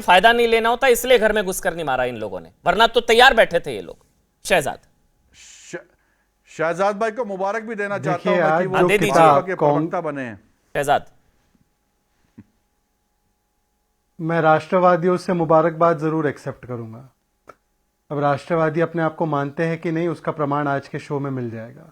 फायदा नहीं लेना होता, इसलिए घर में घुसकर नहीं मारा इन लोगों ने, वरना तो तैयार बैठे थे ये लोग। शहजाद शहजाद भाई को मुबारक भी देना चाहता देखिए, हूं आज कि वो जो दे दीजिए। भाजपा के प्रवक्ता बने हैं। शहजाद, मैं राष्ट्रवादियों से मुबारकबाद जरूर एक्सेप्ट करूंगा। अब राष्ट्रवादी अपने आप को मानते हैं कि नहीं, उसका प्रमाण आज के शो में मिल जाएगा।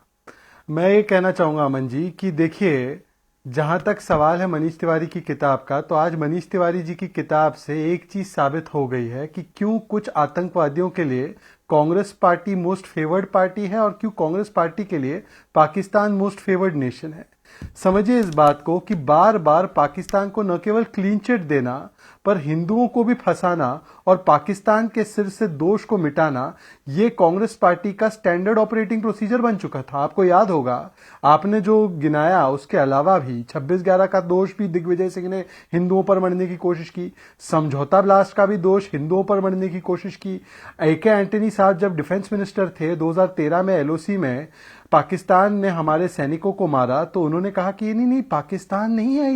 मैं ये कहना चाहूंगा अमन जी कि देखिए, जहां तक सवाल है मनीष तिवारी की किताब का, तो आज मनीष तिवारी जी की किताब से एक चीज साबित हो गई है कि क्यों कुछ आतंकवादियों के लिए Congress party most favoured party है और क्यों कांग्रेस पार्टी के लिए पाकिस्तान मोस्ट फेवर्ड नेशन है। समझिए इस बात को कि बार बार पाकिस्तान को न केवल क्लीन चिट देना, पर हिंदुओं को भी फंसाना और पाकिस्तान के सिर से दोष को मिटाना, ये कांग्रेस पार्टी का स्टैंडर्ड ऑपरेटिंग प्रोसीजर बन चुका था। आपको याद होगा, आपने जो गिनाया उसके अलावा भी 26/11 का दोष भी दिग्विजय सिंह ने हिंदुओं पर मढ़ने की कोशिश की, समझौता ब्लास्ट का भी दोष हिंदुओं पर मढ़ने की कोशिश की। AK एंटनी साहब जब डिफेंस मिनिस्टर थे 2013 में LOC में, पाकिस्तान ने हमारे सैनिकों को मारा तो उन्होंने कहा कि नहीं नहीं, पाकिस्तान नहीं है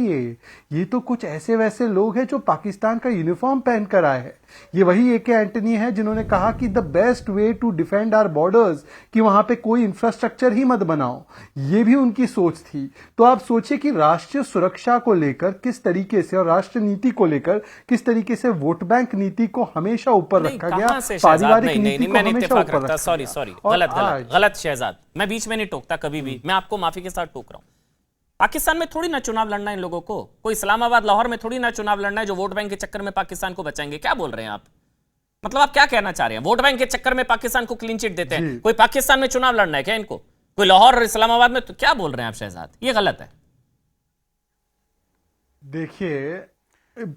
ये तो कुछ ऐसे वैसे लोग हैं जो पाकिस्तान का यूनिफॉर्म पहनकर आए हैं। ये वही AK एंटनी है जिन्होंने कहा कि the best way to defend our borders, कि वहां पे कोई इंफ्रास्ट्रक्चर ही मत बनाओ। ये भी उनकी सोच थी। तो आप सोचिए कि राष्ट्रीय सुरक्षा को लेकर किस तरीके से और राष्ट्र नीति को लेकर किस तरीके से वोट बैंक नीति को हमेशा ऊपर रखा गया, पारिवारिक नीति को हमेशा ऊपर रखा। सॉरी गलत शहजाद, मैं बीच में नहीं टोकता कभी भी, मैं आपको माफी के साथ टोक रहा हूं। पाकिस्तान में थोड़ी ना चुनाव लड़ना है इन लोगों को, कोई इस्लामाबाद लाहौर में थोड़ी ना चुनाव लड़ना है जो वोट बैंक के चक्कर में पाकिस्तान को बचाएंगे। क्या बोल रहे हैं आप? मतलब आप क्या कहना चाह रहे हैं? वोट बैंक के चक्कर में पाकिस्तान को क्लीन चिट देते हैं, कोई पाकिस्तान में चुनाव लड़ना है क्या इनको? कोई लाहौर और इस्लामाबाद में? तो क्या बोल रहे हैं आप शहजाद? ये गलत है। देखिए,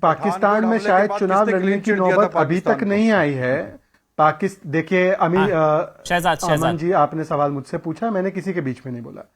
पाकिस्तान में शायद चुनाव लड़ने की नौबत अभी तक नहीं आई है। देखिए अमन जी, आपने सवाल मुझसे पूछा, मैंने किसी के बीच में नहीं बोला।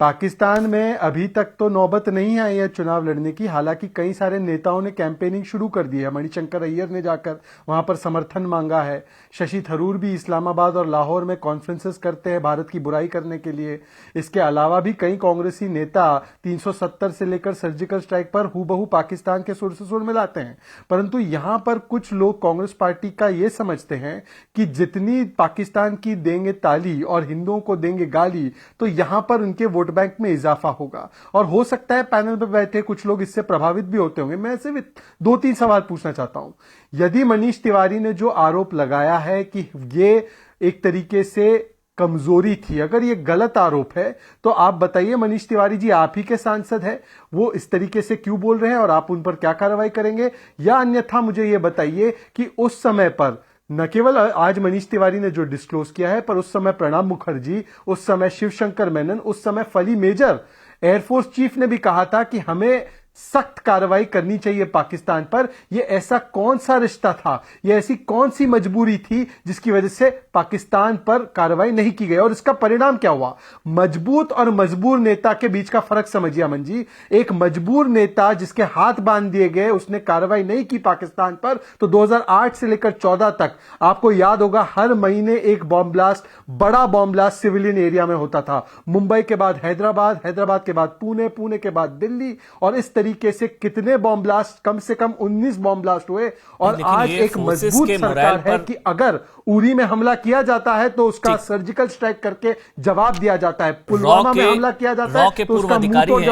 पाकिस्तान में अभी तक तो नौबत नहीं आई है चुनाव लड़ने की। हालांकि कई सारे नेताओं ने कैंपेनिंग शुरू कर दी है। मणिशंकर अय्यर ने जाकर वहां पर समर्थन मांगा है। शशि थरूर भी इस्लामाबाद और लाहौर में कॉन्फ्रेंसेस करते हैं भारत की बुराई करने के लिए। इसके अलावा भी कई कांग्रेसी नेता 370 से लेकर सर्जिकल स्ट्राइक पर हूबहू पाकिस्तान के सुर से सुर मिलाते हैं। परंतु यहां पर कुछ लोग कांग्रेस पार्टी का ये समझते हैं कि जितनी पाकिस्तान की देंगे ताली और हिंदुओं को देंगे गाली, तो यहां पर उनके वोट बैंक में इजाफा होगा। और हो सकता है पैनल पर बैठे कुछ लोग इससे प्रभावित भी होते होंगे। मैं सिर्फ 2-3 सवाल पूछना चाहता हूं। यदि मनीष तिवारी ने जो आरोप लगाया है कि ये एक तरीके से कमजोरी थी, अगर ये गलत आरोप है, तो आप बताइए मनीष तिवारी जी, आप ही के सांसद हैं, वो इस तरीके से क्यों बोल रहे हैं और आप उन पर क्या कार्रवाई करेंगे? या अन्यथा मुझे ये बताइए कि उस समय पर न केवल आज मनीष तिवारी ने जो डिस्क्लोज किया है, पर उस समय प्रणब मुखर्जी, उस समय शिवशंकर मेनन, उस समय फली मेजर एयरफोर्स चीफ ने भी कहा था कि हमें सख्त कार्रवाई करनी चाहिए पाकिस्तान पर। यह ऐसा कौन सा रिश्ता था, यह ऐसी कौन सी मजबूरी थी जिसकी वजह से पाकिस्तान पर कार्रवाई नहीं की गई? और इसका परिणाम क्या हुआ? मजबूत और मजबूर नेता के बीच का फर्क समझिए अमन जी। एक मजबूर नेता जिसके हाथ बांध दिए गए, उसने कार्रवाई नहीं की पाकिस्तान पर, तो 2008 से लेकर 14 तक आपको याद होगा हर महीने एक बॉम्ब ब्लास्ट, बड़ा बॉम्ब ब्लास्ट सिविलियन एरिया में होता था। मुंबई के बाद हैदराबाद, हैदराबाद के बाद पुणे, पुणे के बाद दिल्ली, और इस तरीके से कितने बॉम्ब ब्लास्ट, कम से कम 19 बॉम्ब ब्लास्ट हुए। और आज एक मजबूत सरकार है कि अगर उरी में हमला किया जाता है तो उसका सर्जिकल स्ट्राइक करके जवाब दिया जाता है। पुलवामा में हमला किया जाता है तो उसका मुंह तोड़ जवाब